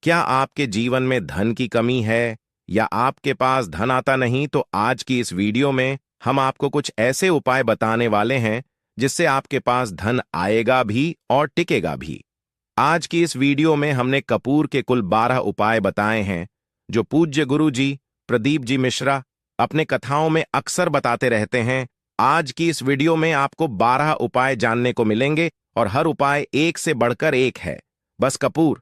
क्या आपके जीवन में धन की कमी है या आपके पास धन आता नहीं? तो आज की इस वीडियो में हम आपको कुछ ऐसे उपाय बताने वाले हैं जिससे आपके पास धन आएगा भी और टिकेगा भी। आज की इस वीडियो में हमने कपूर के कुल 12 उपाय बताए हैं जो पूज्य गुरु जी प्रदीप जी मिश्रा अपने कथाओं में अक्सर बताते रहते हैं। आज की इस वीडियो में आपको 12 उपाय जानने को मिलेंगे और हर उपाय एक से बढ़कर एक है। बस कपूर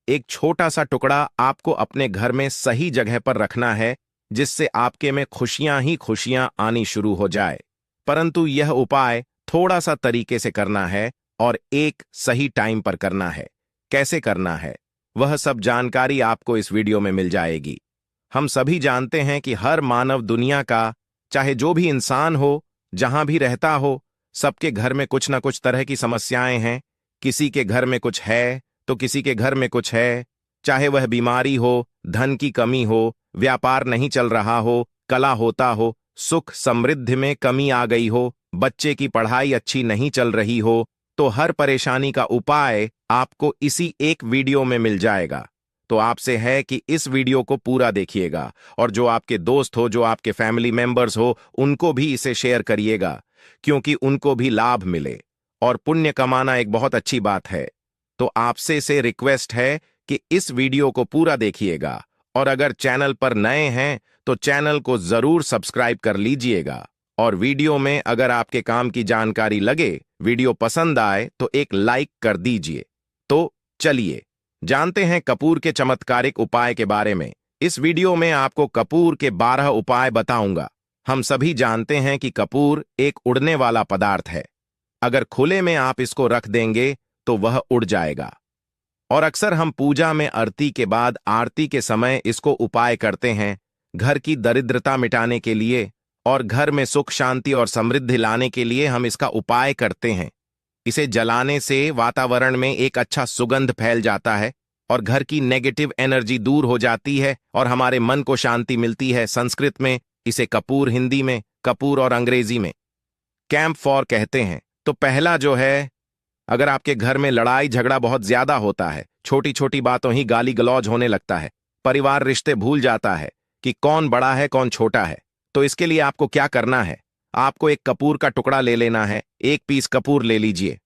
एक छोटा सा टुकड़ा आपको अपने घर में सही जगह पर रखना है जिससे आपके में खुशियां ही खुशियां आनी शुरू हो जाए। परंतु यह उपाय थोड़ा सा तरीके से करना है और एक सही टाइम पर करना है। कैसे करना है वह सब जानकारी आपको इस वीडियो में मिल जाएगी। हम सभी जानते हैं कि हर मानव दुनिया का, चाहे जो भी इंसान हो, जहां भी रहता हो, सबके घर में कुछ ना कुछ तरह की समस्याएं हैं। किसी के घर में कुछ है तो किसी के घर में कुछ है, चाहे वह बीमारी हो, धन की कमी हो, व्यापार नहीं चल रहा हो, कला होता हो, सुख समृद्धि में कमी आ गई हो, बच्चे की पढ़ाई अच्छी नहीं चल रही हो, तो हर परेशानी का उपाय आपको इसी एक वीडियो में मिल जाएगा। तो आपसे है कि इस वीडियो को पूरा देखिएगा और जो आपके दोस्त हो, जो आपके फैमिली मेंबर्स हो, उनको भी इसे शेयर करिएगा क्योंकि उनको भी लाभ मिले। और पुण्य कमाना एक बहुत अच्छी बात है। तो आपसे से रिक्वेस्ट है कि इस वीडियो को पूरा देखिएगा और अगर चैनल पर नए हैं तो चैनल को जरूर सब्सक्राइब कर लीजिएगा। और वीडियो में अगर आपके काम की जानकारी लगे, वीडियो पसंद आए तो एक लाइक कर दीजिए। तो चलिए जानते हैं कपूर के चमत्कारिक उपाय के बारे में। इस वीडियो में आपको कपूर के 12 उपाय बताऊंगा। हम सभी जानते हैं कि कपूर एक उड़ने वाला पदार्थ है। अगर खुले में आप इसको रख देंगे तो वह उड़ जाएगा। और अक्सर हम पूजा में आरती के बाद आरती के समय इसको उपाय करते हैं, घर की दरिद्रता मिटाने के लिए और घर में सुख शांति और समृद्धि लाने के लिए हम इसका उपाय करते हैं। इसे जलाने से वातावरण में एक अच्छा सुगंध फैल जाता है और घर की नेगेटिव एनर्जी दूर हो जाती है और हमारे मन को शांति मिलती है। संस्कृत में इसे कपूर, हिंदी में कपूर और अंग्रेजी में कैम्फॉर कहते हैं। तो पहला जो है, अगर आपके घर में लड़ाई झगड़ा बहुत ज्यादा होता है, छोटी छोटी बातों ही गाली गलौज होने लगता है, परिवार रिश्ते भूल जाता है कि कौन बड़ा है कौन छोटा है, तो इसके लिए आपको क्या करना है? आपको एक कपूर का टुकड़ा ले लेना है। 1 पीस कपूर ले लीजिए।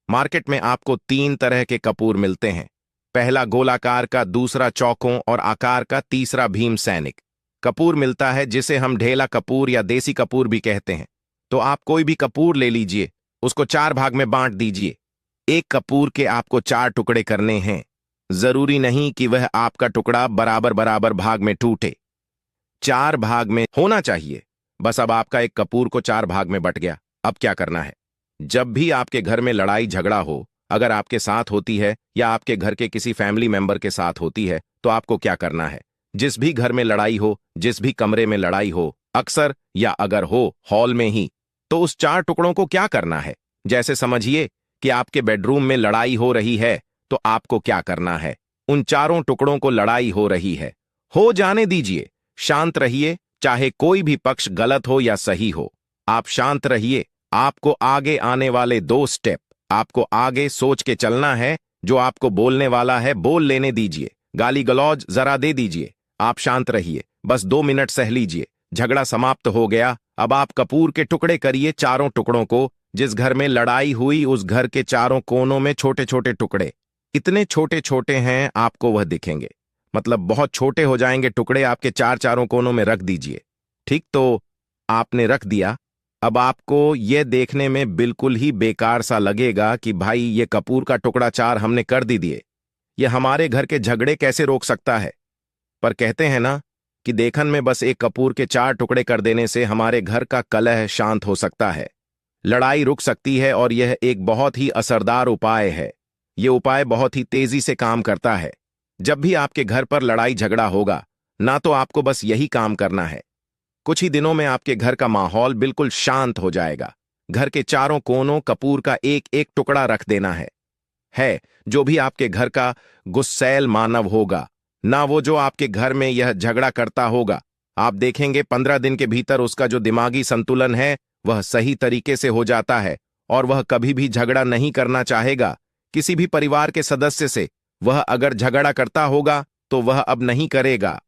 मार्केट में आपको 3 तरह के कपूर मिलते हैं। पहला गोलाकार का, दूसरा चौकों और आकार का, तीसरा भीम सैनिक कपूर मिलता है जिसे हम ढेला कपूर या देसी कपूर भी कहते हैं। तो आप कोई भी कपूर ले लीजिए, उसको 4 भाग में बांट दीजिए। एक कपूर के आपको 4 टुकड़े करने हैं। जरूरी नहीं कि वह आपका टुकड़ा बराबर बराबर भाग में टूटे, 4 भाग में होना चाहिए। बस अब आपका एक कपूर को 4 भाग में बट गया। अब क्या करना है? जब भी आपके घर में लड़ाई झगड़ा हो, अगर आपके साथ होती है या आपके घर के किसी फैमिली मेंबर के साथ होती है, तो आपको क्या करना है? जिस भी घर में लड़ाई हो, जिस भी कमरे में लड़ाई हो, अक्सर या अगर हो हॉल में ही, तो उस 4 टुकड़ों को क्या करना है? जैसे समझिए कि आपके बेडरूम में लड़ाई हो रही है, तो आपको क्या करना है? उन चारों टुकड़ों को लड़ाई हो रही है, हो जाने दीजिए, शांत रहिए। चाहे कोई भी पक्ष गलत हो या सही हो, आप शांत रहिए। आपको आगे आने वाले 2 स्टेप आपको आगे सोच के चलना है। जो आपको बोलने वाला है बोल लेने दीजिए, गाली गलौज जरा दे दीजिए। आप शांत रहिए, बस 2 मिनट सह लीजिए। झगड़ा समाप्त हो गया। अब आप कपूर के टुकड़े करिए, चारों टुकड़ों को। जिस घर में लड़ाई हुई उस घर के चारों कोनों में छोटे छोटे टुकड़े, इतने छोटे छोटे हैं आपको वह दिखेंगे, मतलब बहुत छोटे हो जाएंगे टुकड़े। आपके चारों कोनों में रख दीजिए। ठीक, तो आपने रख दिया। अब आपको यह देखने में बिल्कुल ही बेकार सा लगेगा कि भाई ये कपूर का टुकड़ा 4 हमने कर दिए, ये हमारे घर के झगड़े कैसे रोक सकता है? पर कहते हैं ना कि देखन में बस एक कपूर के 4 टुकड़े कर देने से हमारे घर का कलह शांत हो सकता है, लड़ाई रुक सकती है। और यह एक बहुत ही असरदार उपाय है। यह उपाय बहुत ही तेजी से काम करता है। जब भी आपके घर पर लड़ाई झगड़ा होगा ना, तो आपको बस यही काम करना है। कुछ ही दिनों में आपके घर का माहौल बिल्कुल शांत हो जाएगा। घर के चारों कोनों कपूर का एक एक टुकड़ा रख देना है। जो भी आपके घर का गुस्सैल मानव होगा ना, वो जो आपके घर में यह झगड़ा करता होगा, आप देखेंगे 15 दिन के भीतर उसका जो दिमागी संतुलन है वह सही तरीके से हो जाता है और वह कभी भी झगड़ा नहीं करना चाहेगा किसी भी परिवार के सदस्य से। वह अगर झगड़ा करता होगा तो वह अब नहीं करेगा।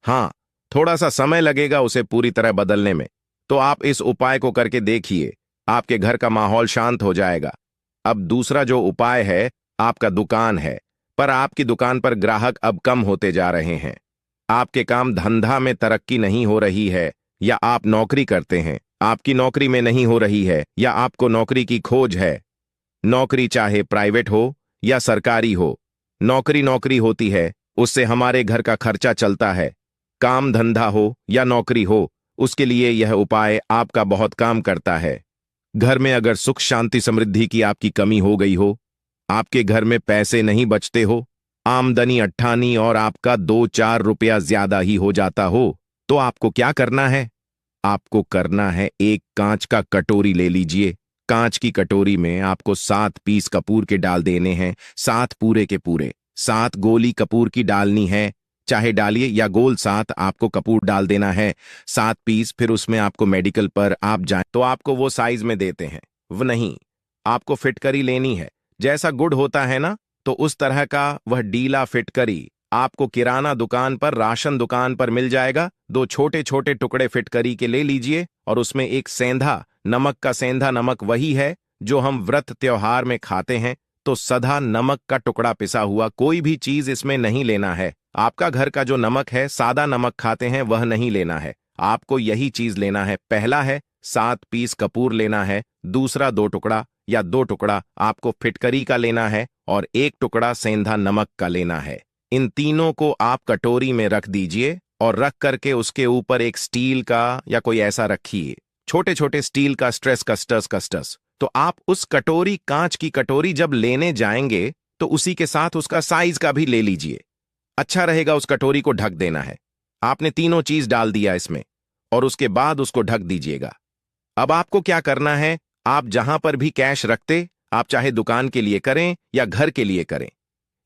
हाँ, थोड़ा सा समय लगेगा उसे पूरी तरह बदलने में। तो आप इस उपाय को करके देखिए, आपके घर का माहौल शांत हो जाएगा। अब दूसरा जो उपाय है, आपका दुकान है, पर आपकी दुकान पर ग्राहक अब कम होते जा रहे हैं। आपके काम धंधा में तरक्की नहीं हो रही है, या आप नौकरी करते हैं, आपकी नौकरी में नहीं हो रही है, या आपको नौकरी की खोज है। नौकरी चाहे प्राइवेट हो या सरकारी हो, नौकरी नौकरी होती है, उससे हमारे घर का खर्चा चलता है। काम धंधा हो या नौकरी हो, उसके लिए यह उपाय आपका बहुत काम करता है। घर में अगर सुख शांति समृद्धि की आपकी कमी हो गई हो, आपके घर में पैसे नहीं बचते हो, आमदनी अट्ठानी और आपका 2-4 रुपया ज्यादा ही हो जाता हो, तो आपको क्या करना है? आपको करना है, एक कांच का कटोरी ले लीजिए। कांच की कटोरी में आपको 7 पीस कपूर के डाल देने हैं, 7 पूरे के पूरे। 7 गोली कपूर की डालनी है, चाहे डालिए, या गोल 7 आपको कपूर डाल देना है, 7 पीस। फिर उसमें आपको मेडिकल पर आप जाएं तो आपको वो साइज में देते हैं। वो नहीं, आपको फिटकरी लेनी है। जैसा गुड़ होता है ना, तो उस तरह का वह डीला फिटकरी आपको किराना दुकान पर, राशन दुकान पर मिल जाएगा। 2 छोटे छोटे टुकड़े फिटकरी के ले लीजिए, और उसमें एक सेंधा नमक का, सेंधा नमक वही है जो हम व्रत त्योहार में खाते हैं। तो सधा नमक का टुकड़ा पिसा हुआ, कोई भी चीज इसमें नहीं लेना है। आपका घर का जो नमक है, सादा नमक खाते हैं, वह नहीं लेना है। आपको यही चीज लेना है। पहला है 7 पीस कपूर लेना है, दूसरा 2 टुकड़ा या 2 टुकड़ा आपको फिटकरी का लेना है, और 1 टुकड़ा सेंधा नमक का लेना है। इन तीनों को आप कटोरी में रख दीजिए, और रख करके उसके ऊपर एक स्टील का या कोई ऐसा रखिए, छोटे छोटे स्टील का स्ट्रेस कस्टर्स कस्टर्स। तो आप उस कटोरी, कांच की कटोरी जब लेने जाएंगे, तो उसी के साथ उसका साइज का भी ले लीजिए। अच्छा रहेगा उस कटोरी को ढक देना है। आपने तीनों चीज डाल दिया इसमें, और उसके बाद उसको ढक दीजिएगा। अब आपको क्या करना है, आप जहां पर भी कैश रखते, आप चाहे दुकान के लिए करें या घर के लिए करें,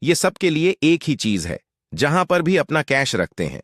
ये सब के लिए एक ही चीज है। जहां पर भी अपना कैश रखते हैं,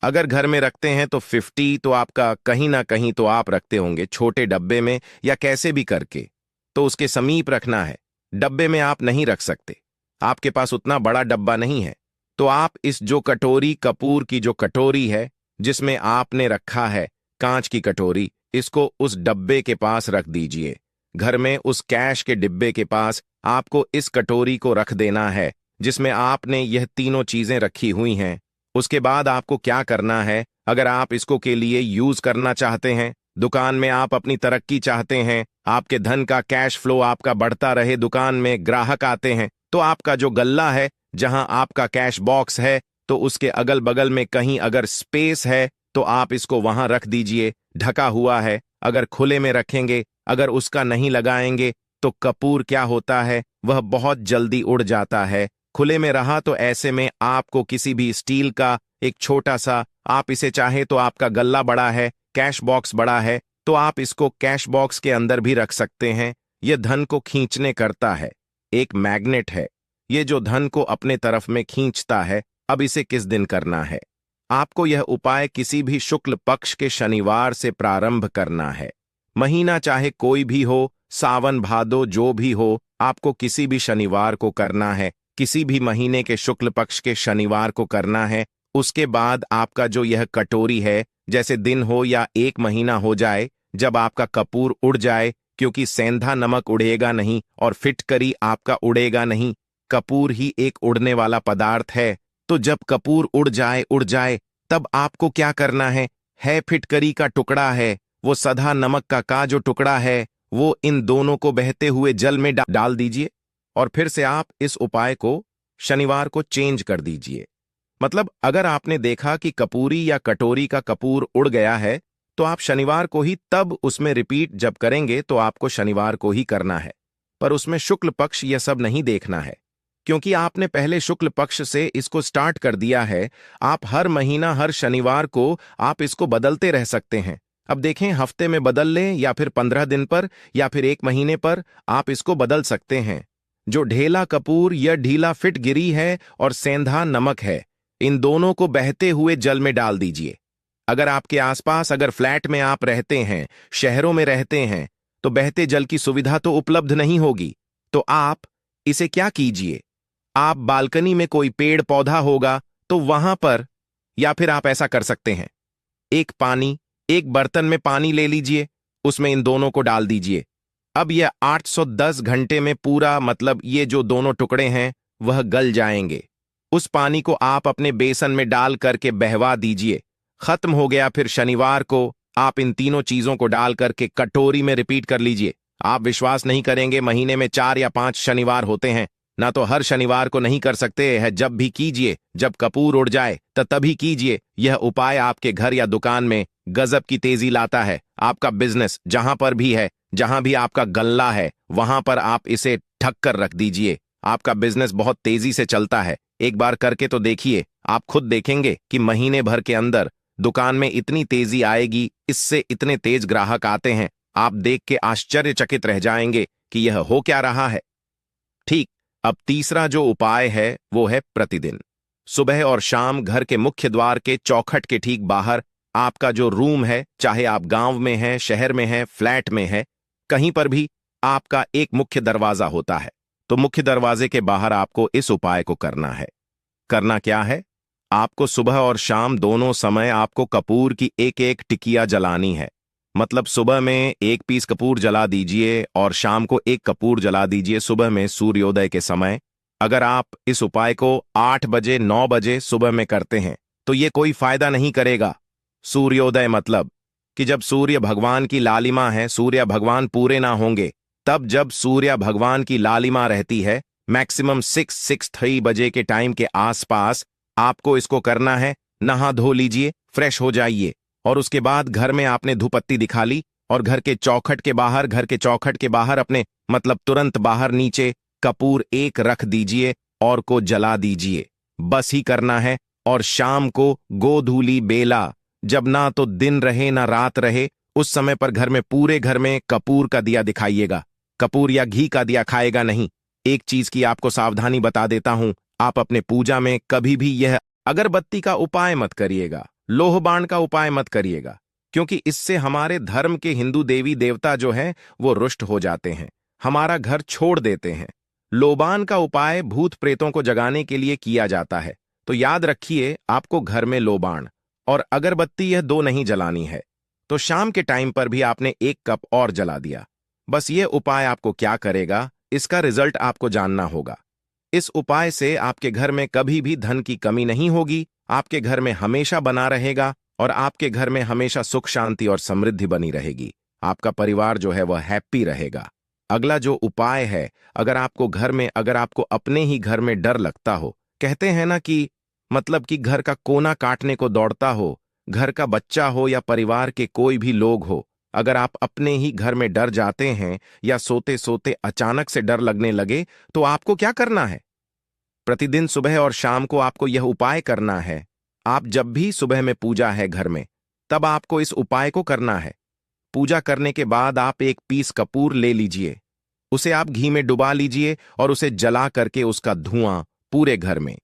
अगर घर में रखते हैं तो 50 तो आपका कहीं ना कहीं तो आप रखते होंगे छोटे डब्बे में या कैसे भी करके, तो उसके समीप रखना है। डब्बे में आप नहीं रख सकते, आपके पास उतना बड़ा डब्बा नहीं है। तो आप इस जो कटोरी, कपूर की जो कटोरी है जिसमें आपने रखा है कांच की कटोरी, इसको उस डब्बे के पास रख दीजिए। घर में उस कैश के डिब्बे के पास आपको इस कटोरी को रख देना है, जिसमें आपने यह तीनों चीजें रखी हुई हैं। उसके बाद आपको क्या करना है, अगर आप इसको के लिए यूज करना चाहते हैं, दुकान में आप अपनी तरक्की चाहते हैं, आपके धन का कैश फ्लो आपका बढ़ता रहे, दुकान में ग्राहक आते हैं, तो आपका जो गल्ला है, जहां आपका कैश बॉक्स है, तो उसके अगल बगल में कहीं अगर स्पेस है तो आप इसको वहां रख दीजिए। ढका हुआ है, अगर खुले में रखेंगे, अगर उसका नहीं लगाएंगे, तो कपूर क्या होता है, वह बहुत जल्दी उड़ जाता है। खुले में रहा तो ऐसे में आपको किसी भी स्टील का एक छोटा सा, आप इसे चाहे तो आपका गल्ला बड़ा है, कैश बॉक्स बड़ा है, तो आप इसको कैश बॉक्स के अंदर भी रख सकते हैं। यह धन को खींचने करता है, एक मैग्नेट है, ये जो धन को अपने तरफ में खींचता है। अब इसे किस दिन करना है, आपको यह उपाय किसी भी शुक्ल पक्ष के शनिवार से प्रारंभ करना है। महीना चाहे कोई भी हो, सावन भादो जो भी हो, आपको किसी भी शनिवार को करना है, किसी भी महीने के शुक्ल पक्ष के शनिवार को करना है। उसके बाद आपका जो यह कटोरी है, जैसे दिन हो या 1 महीना हो जाए, जब आपका कपूर उड़ जाए, क्योंकि सेंधा नमक उड़ेगा नहीं और फिटकरी आपका उड़ेगा नहीं, कपूर ही एक उड़ने वाला पदार्थ है। तो जब कपूर उड़ जाए, तब आपको क्या करना है फिटकरी का टुकड़ा है, वो सधा नमक का जो टुकड़ा है, वो इन दोनों को बहते हुए जल में डाल दीजिए, और फिर से आप इस उपाय को शनिवार को चेंज कर दीजिए। मतलब अगर आपने देखा कि कपूरी या कटोरी का कपूर उड़ गया है, तो आप शनिवार को ही तब उसमें रिपीट जब करेंगे, तो आपको शनिवार को ही करना है। पर उसमें शुक्ल पक्ष यह सब नहीं देखना है, क्योंकि आपने पहले शुक्ल पक्ष से इसको स्टार्ट कर दिया है। आप हर महीना हर शनिवार को आप इसको बदलते रह सकते हैं। अब देखें, हफ्ते में बदल लें, या फिर 15 दिन पर, या फिर 1 महीने पर आप इसको बदल सकते हैं। जो ढेला कपूर या ढीला फिट गिरी है और सेंधा नमक है, इन दोनों को बहते हुए जल में डाल दीजिए। अगर आपके आसपास, अगर फ्लैट में आप रहते हैं, शहरों में रहते हैं, तो बहते जल की सुविधा तो उपलब्ध नहीं होगी। तो आप इसे क्या कीजिए, आप बालकनी में कोई पेड़ पौधा होगा तो वहां पर, या फिर आप ऐसा कर सकते हैं, एक बर्तन में पानी ले लीजिए, उसमें इन दोनों को डाल दीजिए। अब यह 810 घंटे में पूरा, मतलब ये जो दोनों टुकड़े हैं वह गल जाएंगे। उस पानी को आप अपने बेसन में डाल करके बहवा दीजिए। खत्म हो गया। फिर शनिवार को आप इन तीनों चीजों को डाल करके कटोरी में रिपीट कर लीजिए। आप विश्वास नहीं करेंगे, महीने में 4 या 5 शनिवार होते हैं ना, तो हर शनिवार को नहीं कर सकते हैं, जब भी कीजिए, जब कपूर उड़ जाए तो तभी कीजिए। यह उपाय आपके घर या दुकान में गजब की तेजी लाता है। आपका बिजनेस जहां पर भी है, जहां भी आपका गल्ला है, वहां पर आप इसे ढक कर रख दीजिए। आपका बिजनेस बहुत तेजी से चलता है। एक बार करके तो देखिए, आप खुद देखेंगे कि महीने भर के अंदर दुकान में इतनी तेजी आएगी, इससे इतने तेज ग्राहक आते हैं, आप देख के आश्चर्यचकित रह जाएंगे कि यह हो क्या रहा है। ठीक। अब तीसरा जो उपाय है वो है प्रतिदिन सुबह और शाम घर के मुख्य द्वार के चौखट के ठीक बाहर आपका जो रूम है, चाहे आप गांव में हैं, शहर में हैं, फ्लैट में है, कहीं पर भी आपका एक मुख्य दरवाजा होता है। तो मुख्य दरवाजे के बाहर आपको इस उपाय को करना है। करना क्या है? आपको सुबह और शाम दोनों समय आपको कपूर की एक एक टिकिया जलानी है। मतलब सुबह में 1 पीस कपूर जला दीजिए और शाम को 1 कपूर जला दीजिए, सुबह में सूर्योदय के समय। अगर आप इस उपाय को 8 बजे 9 बजे सुबह में करते हैं तो ये कोई फायदा नहीं करेगा। सूर्योदय मतलब कि जब सूर्य भगवान की लालिमा है, सूर्य भगवान पूरे ना होंगे, तब जब सूर्य भगवान की लालिमा रहती है, मैक्सिमम 6-6:30 बजे के टाइम के आसपास आपको इसको करना है। नहा धो लीजिए, फ्रेश हो जाइए, और उसके बाद घर में आपने धूपबत्ती दिखा ली और घर के चौखट के बाहर अपने, मतलब तुरंत बाहर नीचे कपूर 1 रख दीजिए और को जला दीजिए। बस ही करना है। और शाम को गोधूली बेला, जब ना तो दिन रहे ना रात रहे, उस समय पर घर में, पूरे घर में कपूर का दिया दिखाइएगा। कपूर या घी का दिया खाएगा नहीं। एक चीज की आपको सावधानी बता देता हूं, आप अपने पूजा में कभी भी यह अगरबत्ती का उपाय मत करिएगा, लोहबाण का उपाय मत करिएगा, क्योंकि इससे हमारे धर्म के हिंदू देवी देवता जो हैं वो रुष्ट हो जाते हैं, हमारा घर छोड़ देते हैं। लोबान का उपाय भूत प्रेतों को जगाने के लिए किया जाता है। तो याद रखिए, आपको घर में लोबान और अगरबत्ती यह 2 नहीं जलानी है। तो शाम के टाइम पर भी आपने 1 कप और जला दिया। बस ये उपाय आपको क्या करेगा, इसका रिजल्ट आपको जानना होगा। इस उपाय से आपके घर में कभी भी धन की कमी नहीं होगी, आपके घर में हमेशा बना रहेगा और आपके घर में हमेशा सुख शांति और समृद्धि बनी रहेगी। आपका परिवार जो है वह हैप्पी रहेगा। अगला जो उपाय है, अगर आपको अपने ही घर में डर लगता हो, कहते हैं ना कि मतलब कि घर का कोना काटने को दौड़ता हो, घर का बच्चा हो या परिवार के कोई भी लोग हो, अगर आप अपने ही घर में डर जाते हैं या सोते सोते अचानक से डर लगने लगे, तो आपको क्या करना है? प्रतिदिन सुबह और शाम को आपको यह उपाय करना है। आप जब भी सुबह में पूजा है घर में, तब आपको इस उपाय को करना है। पूजा करने के बाद आप 1 पीस कपूर ले लीजिए, उसे आप घी में डुबा लीजिए और उसे जला करके उसका धुआं पूरे घर में,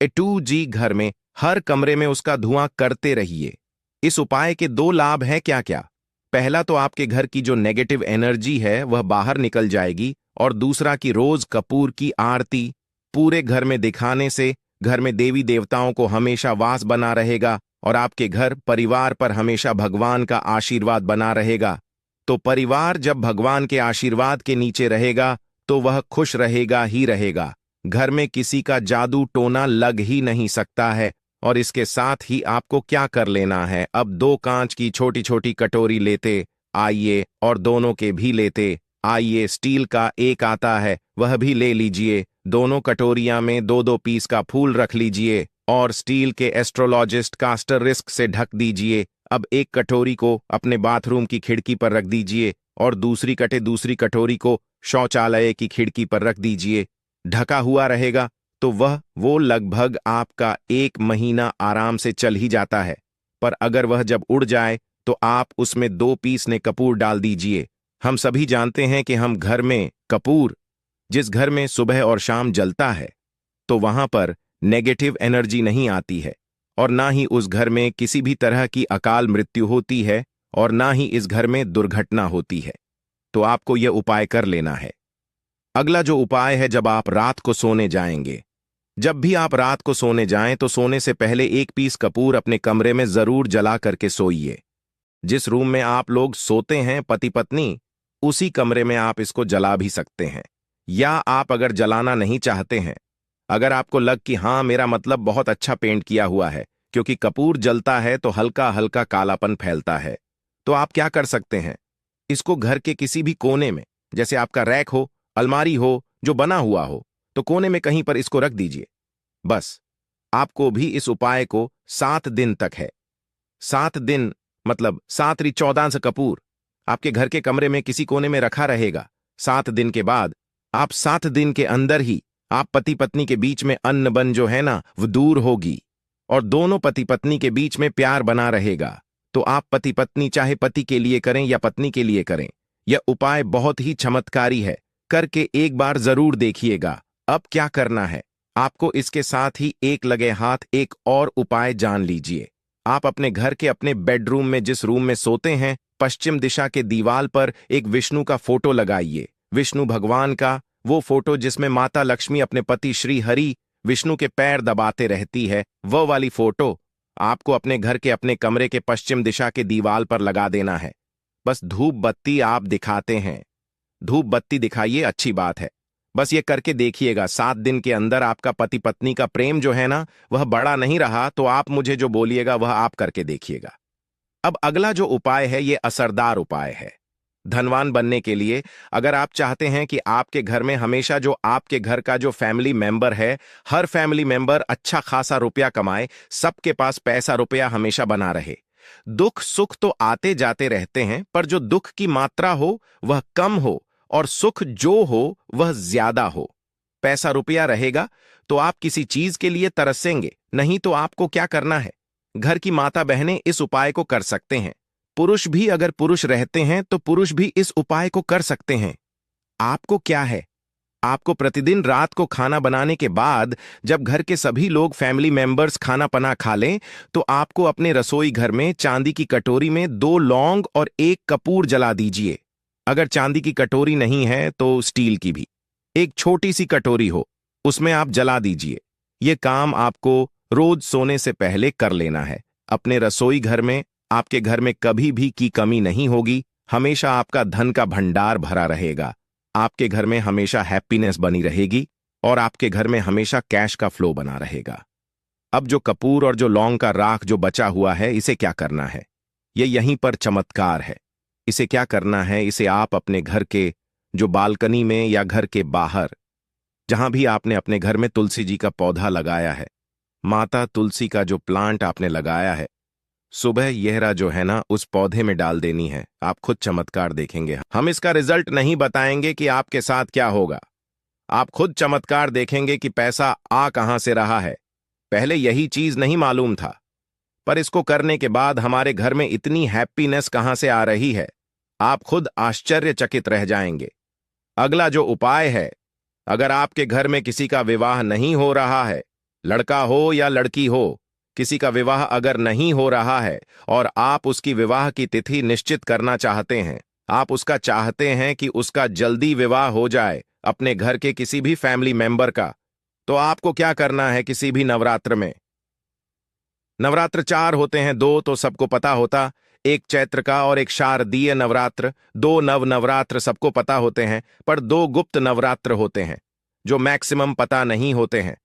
A2G घर में, हर कमरे में उसका धुआं करते रहिए। इस उपाय के 2 लाभ हैं क्या क्या? पहला तो आपके घर की जो नेगेटिव एनर्जी है वह बाहर निकल जाएगी, और दूसरा कि रोज कपूर की आरती पूरे घर में दिखाने से घर में देवी देवताओं को हमेशा वास बना रहेगा और आपके घर परिवार पर हमेशा भगवान का आशीर्वाद बना रहेगा। तो परिवार जब भगवान के आशीर्वाद के नीचे रहेगा तो वह खुश रहेगा ही रहेगा। घर में किसी का जादू टोना लग ही नहीं सकता है। और इसके साथ ही आपको क्या कर लेना है, अब 2 कांच की छोटी छोटी कटोरी लेते आइए और दोनों के भी लेते आइए। स्टील का एक आता है, वह भी ले लीजिए। दोनों कटोरियां में 2-2 पीस का फूल रख लीजिए और स्टील के एस्ट्रोलॉजिस्ट कास्टर रिस्क से ढक दीजिए। अब एक कटोरी को अपने बाथरूम की खिड़की पर रख दीजिए और दूसरी कटोरी को शौचालय की खिड़की पर रख दीजिए। ढका हुआ रहेगा तो वो लगभग आपका 1 महीना आराम से चल ही जाता है। पर अगर वह जब उड़ जाए तो आप उसमें 2 पीस ने कपूर डाल दीजिए। हम सभी जानते हैं कि हम घर में कपूर, जिस घर में सुबह और शाम जलता है, तो वहां पर नेगेटिव एनर्जी नहीं आती है और ना ही उस घर में किसी भी तरह की अकाल मृत्यु होती है और ना ही इस घर में दुर्घटना होती है। तो आपको यह उपाय कर लेना है। अगला जो उपाय है, जब आप रात को सोने जाएंगे जब भी आप रात को सोने जाएं तो सोने से पहले एक पीस कपूर अपने कमरे में जरूर जला करके सोइए। जिस रूम में आप लोग सोते हैं पति पत्नी, उसी कमरे में आप इसको जला भी सकते हैं। या आप अगर जलाना नहीं चाहते हैं, अगर आपको लग कि हाँ मेरा मतलब बहुत अच्छा पेंट किया हुआ है, क्योंकि कपूर जलता है तो हल्का हल्का कालापन फैलता है, तो आप क्या कर सकते हैं, इसको घर के किसी भी कोने में, जैसे आपका रैक हो, अलमारी हो जो बना हुआ हो, तो कोने में कहीं पर इसको रख दीजिए। बस आपको भी इस उपाय को 7 दिन तक है। 7 दिन मतलब 7 × 14 से कपूर आपके घर के कमरे में किसी कोने में रखा रहेगा। 7 दिन के बाद आप 7 दिन के अंदर ही आप पति पत्नी के बीच में अन्न बन जो है ना वो दूर होगी और दोनों पति पत्नी के बीच में प्यार बना रहेगा। तो आप पति पत्नी चाहे पति के लिए करें या पत्नी के लिए करें, यह उपाय बहुत ही चमत्कारी है, करके एक बार जरूर देखिएगा। अब क्या करना है आपको, इसके साथ ही एक लगे हाथ एक और उपाय जान लीजिए। आप अपने घर के अपने बेडरूम में जिस रूम में सोते हैं, पश्चिम दिशा के दीवार पर एक विष्णु का फोटो लगाइए। विष्णु भगवान का वो फोटो जिसमें माता लक्ष्मी अपने पति श्री हरि विष्णु के पैर दबाते रहती है, वो वाली फोटो आपको अपने घर के अपने कमरे के पश्चिम दिशा के दीवार पर लगा देना है। बस धूप बत्ती आप दिखाते हैं, धूप बत्ती दिखाइए, अच्छी बात है। बस ये करके देखिएगा, 7 दिन के अंदर आपका पति पत्नी का प्रेम जो है ना वह बड़ा नहीं रहा तो आप मुझे जो बोलिएगा वह आप करके देखिएगा। अब अगला जो उपाय है ये असरदार उपाय है धनवान बनने के लिए। अगर आप चाहते हैं कि आपके घर में हमेशा जो आपके घर का जो फैमिली मेंबर है, हर फैमिली मेंबर अच्छा खासा रुपया कमाए, सबके पास पैसा रुपया हमेशा बना रहे। दुख सुख तो आते जाते रहते हैं, पर जो दुख की मात्रा हो वह कम हो और सुख जो हो वह ज्यादा हो। पैसा रुपया रहेगा तो आप किसी चीज के लिए तरसेंगे, नहीं तो आपको क्या करना है, घर की माता बहनें इस उपाय को कर सकते हैं। पुरुष भी अगर पुरुष रहते हैं तो पुरुष भी इस उपाय को कर सकते हैं। आपको क्या है, आपको प्रतिदिन रात को खाना बनाने के बाद जब घर के सभी लोग फैमिली मेंबर्स खाना पना खा लें तो आपको अपने रसोई घर में चांदी की कटोरी में 2 लौंग और 1 कपूर जला दीजिए। अगर चांदी की कटोरी नहीं है तो स्टील की भी एक छोटी सी कटोरी हो, उसमें आप जला दीजिए। यह काम आपको रोज सोने से पहले कर लेना है। अपने रसोई घर में आपके घर में कभी भी की कमी नहीं होगी, हमेशा आपका धन का भंडार भरा रहेगा, आपके घर में हमेशा हैप्पीनेस बनी रहेगी और आपके घर में हमेशा कैश का फ्लो बना रहेगा। अब जो कपूर और जो लौंग का राख जो बचा हुआ है, इसे क्या करना है, ये यहीं पर चमत्कार है। इसे क्या करना है, इसे आप अपने घर के जो बालकनी में या घर के बाहर जहां भी आपने अपने घर में तुलसी जी का पौधा लगाया है, माता तुलसी का जो प्लांट आपने लगाया है, सुबह यहरा जो है ना उस पौधे में डाल देनी है। आप खुद चमत्कार देखेंगे। हम इसका रिजल्ट नहीं बताएंगे कि आपके साथ क्या होगा, आप खुद चमत्कार देखेंगे कि पैसा आ कहां से रहा है। पहले यही चीज नहीं मालूम था, पर इसको करने के बाद हमारे घर में इतनी हैप्पीनेस कहां से आ रही है, आप खुद आश्चर्यचकित रह जाएंगे। अगला जो उपाय है, अगर आपके घर में किसी का विवाह नहीं हो रहा है, लड़का हो या लड़की हो, किसी का विवाह अगर नहीं हो रहा है और आप उसकी विवाह की तिथि निश्चित करना चाहते हैं, आप उसका चाहते हैं कि उसका जल्दी विवाह हो जाए अपने घर के किसी भी फैमिली मेंबर का, तो आपको क्या करना है, किसी भी नवरात्र में, नवरात्र 4 होते हैं, 2 तो सबको पता होता, एक चैत्र का और एक शारदीय नवरात्र। 2 नवरात्र सबको पता होते हैं, पर 2 गुप्त नवरात्र होते हैं जो मैक्सिमम पता नहीं होते हैं।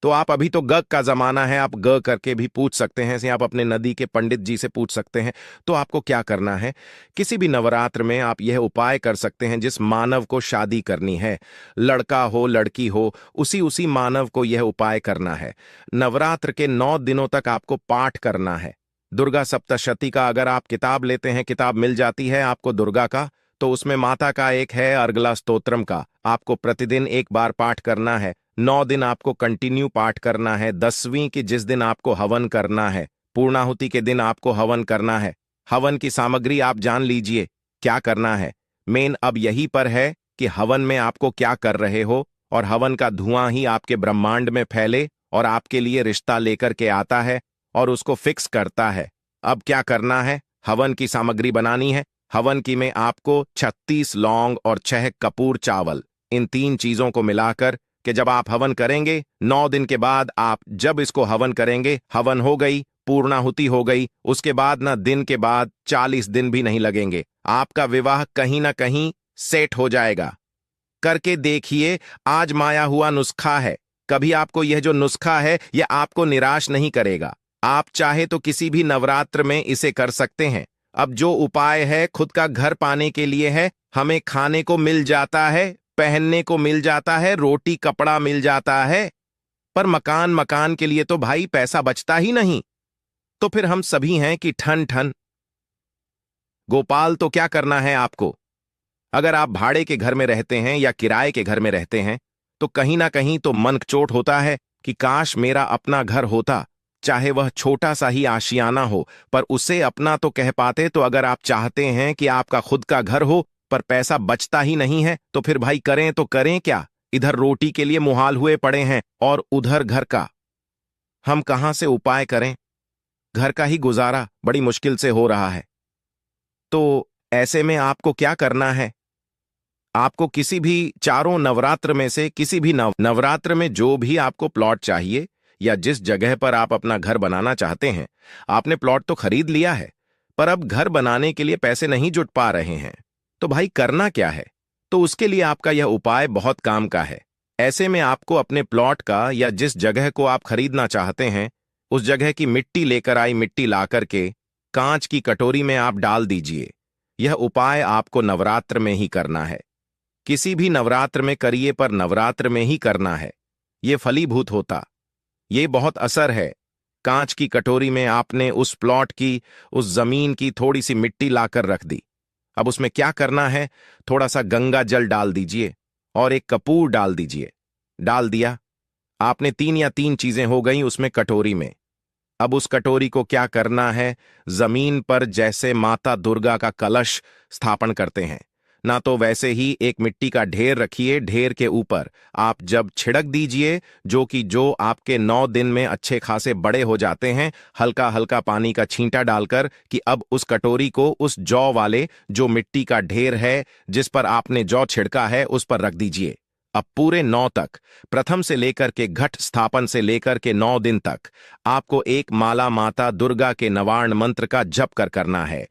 तो आप अभी तो ग का जमाना है, आप ग करके भी पूछ सकते हैं, आप अपने नदी के पंडित जी से पूछ सकते हैं। तो आपको क्या करना है, किसी भी नवरात्र में आप यह उपाय कर सकते हैं। जिस मानव को शादी करनी है, लड़का हो लड़की हो, उसी मानव को यह उपाय करना है। नवरात्र के 9 दिनों तक आपको पाठ करना है। दुर्गा सप्तशती का अगर आप किताब लेते हैं, किताब मिल जाती है आपको दुर्गा का, तो उसमें माता का एक है अर्गला स्तोत्रम का, आपको प्रतिदिन एक बार पाठ करना है। 9 दिन आपको कंटिन्यू पाठ करना है। 10वीं की जिस दिन आपको हवन करना है, पूर्णाहुति के दिन आपको हवन करना है। हवन की सामग्री आप जान लीजिए क्या करना है। मेन अब यही पर है कि हवन में आपको क्या कर रहे हो, और हवन का धुआं ही आपके ब्रह्मांड में फैले और आपके लिए रिश्ता लेकर के आता है और उसको फिक्स करता है। अब क्या करना है, हवन की सामग्री बनानी है। हवन की में आपको 36 लौंग और 6 कपूर चावल, इन 3 चीजों को मिलाकर कि जब आप हवन करेंगे 9 दिन के बाद आप जब इसको हवन करेंगे, हवन हो गई, पूर्णाहुति हो गई, उसके बाद ना दिन के बाद 40 दिन भी नहीं लगेंगे, आपका विवाह कहीं ना कहीं सेट हो जाएगा। करके देखिए, आजमाया हुआ नुस्खा है। कभी आपको यह जो नुस्खा है यह आपको निराश नहीं करेगा। आप चाहे तो किसी भी नवरात्र में इसे कर सकते हैं। अब जो उपाय है खुद का घर पाने के लिए है। हमें खाने को मिल जाता है, पहनने को मिल जाता है, रोटी कपड़ा मिल जाता है, पर मकान के लिए तो भाई पैसा बचता ही नहीं। तो फिर हम सभी हैं कि ठन ठन गोपाल। तो क्या करना है आपको? अगर आप भाड़े के घर में रहते हैं या किराए के घर में रहते हैं तो कहीं ना कहीं तो मन चोट होता है कि काश मेरा अपना घर होता, चाहे वह छोटा सा ही आशियाना हो, पर उसे अपना तो कह पाते। तो अगर आप चाहते हैं कि आपका खुद का घर हो पर पैसा बचता ही नहीं है तो फिर भाई करें तो करें क्या? इधर रोटी के लिए मुहाल हुए पड़े हैं और उधर घर का। हम कहां से उपाय करें? घर का ही गुजारा बड़ी मुश्किल से हो रहा है। तो ऐसे में आपको क्या करना है? आपको किसी भी चारों नवरात्र में से किसी भी नवरात्र में जो भी आपको प्लॉट चाहिए या जिस जगह पर आप अपना घर बनाना चाहते हैं, आपने प्लॉट तो खरीद लिया है पर अब घर बनाने के लिए पैसे नहीं जुट पा रहे हैं, तो भाई करना क्या है? तो उसके लिए आपका यह उपाय बहुत काम का है। ऐसे में आपको अपने प्लॉट का या जिस जगह को आप खरीदना चाहते हैं उस जगह की मिट्टी लेकर आई मिट्टी ला करके कांच की कटोरी में आप डाल दीजिए। यह उपाय आपको नवरात्र में ही करना है। किसी भी नवरात्र में करिए पर नवरात्र में ही करना है, ये फलीभूत होता। ये बहुत असर है। कांच की कटोरी में आपने उस प्लॉट की, उस जमीन की थोड़ी सी मिट्टी लाकर रख दी। अब उसमें क्या करना है, थोड़ा सा गंगा जल डाल दीजिए और एक कपूर डाल दीजिए। डाल दिया आपने, 3 या 3 चीजें हो गई उसमें कटोरी में। अब उस कटोरी को क्या करना है, जमीन पर जैसे माता दुर्गा का कलश स्थापन करते हैं ना, तो वैसे ही एक मिट्टी का ढेर रखिए। ढेर के ऊपर आप जब छिड़क दीजिए, जो आपके 9 दिन में अच्छे खासे बड़े हो जाते हैं, हल्का हल्का पानी का छींटा डालकर, कि अब उस कटोरी को उस जौ वाले जो मिट्टी का ढेर है जिस पर आपने जौ छिड़का है उस पर रख दीजिए। अब पूरे 9 तक, प्रथम से लेकर के घट स्थापन से लेकर के 9 दिन तक आपको एक माला माता दुर्गा के नवार्ण मंत्र का जप करना है।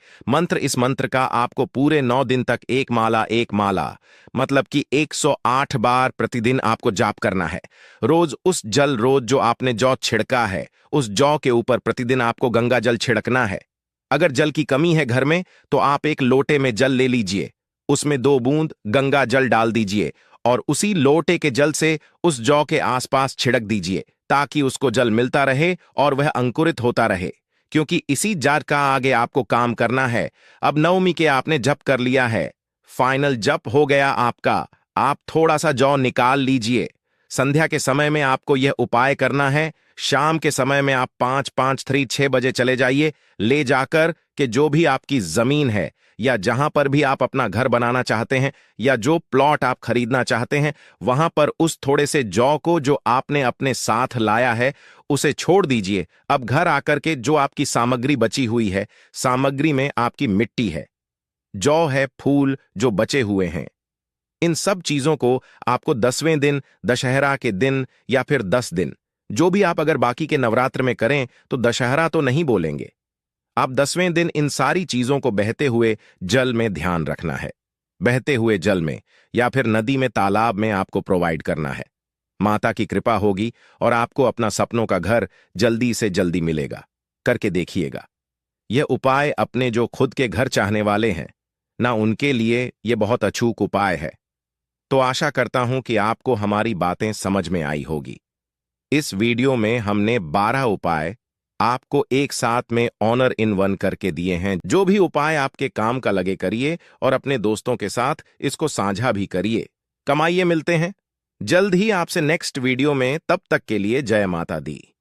इस मंत्र का आपको पूरे 9 दिन तक एक माला मतलब कि 108 बार प्रतिदिन आपको जाप करना है। रोज जो आपने जौ छिड़का है उस जौ के ऊपर प्रतिदिन आपको गंगा जल छिड़कना है। अगर जल की कमी है घर में तो आप एक लोटे में जल ले लीजिए, उसमें 2 बूंद गंगा जल डाल दीजिए और उसी लोटे के जल से उस जौ के आसपास छिड़क दीजिए, ताकि उसको जल मिलता रहे और वह अंकुरित होता रहे, क्योंकि इसी जार का आगे आपको काम करना है। अब नवमी के आपने जप कर लिया है, फाइनल जप हो गया आपका। आप थोड़ा सा जौ निकाल लीजिए। संध्या के समय में आपको यह उपाय करना है। शाम के समय में आप 5-5-3-6 बजे चले जाइए, ले जाकर के जो भी आपकी जमीन है या जहां पर भी आप अपना घर बनाना चाहते हैं या जो प्लॉट आप खरीदना चाहते हैं, वहां पर उस थोड़े से जौ को जो आपने अपने साथ लाया है उसे छोड़ दीजिए। अब घर आकर के जो आपकी सामग्री बची हुई है, सामग्री में आपकी मिट्टी है, जौ है, फूल जो बचे हुए हैं, इन सब चीजों को आपको 10वें दिन, दशहरा के दिन या फिर 10 दिन, जो भी आप अगर बाकी के नवरात्र में करें तो दशहरा तो नहीं बोलेंगे, आप 10वें दिन इन सारी चीजों को बहते हुए जल में ध्यान रखना है। बहते हुए जल में या फिर नदी में, तालाब में आपको प्रोवाइड करना है। माता की कृपा होगी और आपको अपना सपनों का घर जल्दी से जल्दी मिलेगा। करके देखिएगा। यह उपाय अपने जो खुद के घर चाहने वाले हैं ना, उनके लिए यह बहुत अचूक उपाय है। तो आशा करता हूं कि आपको हमारी बातें समझ में आई होगी। इस वीडियो में हमने 12 उपाय आपको एक साथ में ऑनर इन वन करके दिए हैं। जो भी उपाय आपके काम का लगे करिए और अपने दोस्तों के साथ इसको साझा भी करिए। कमाइए। मिलते हैं जल्द ही आपसे नेक्स्ट वीडियो में, तब तक के लिए जय माता दी।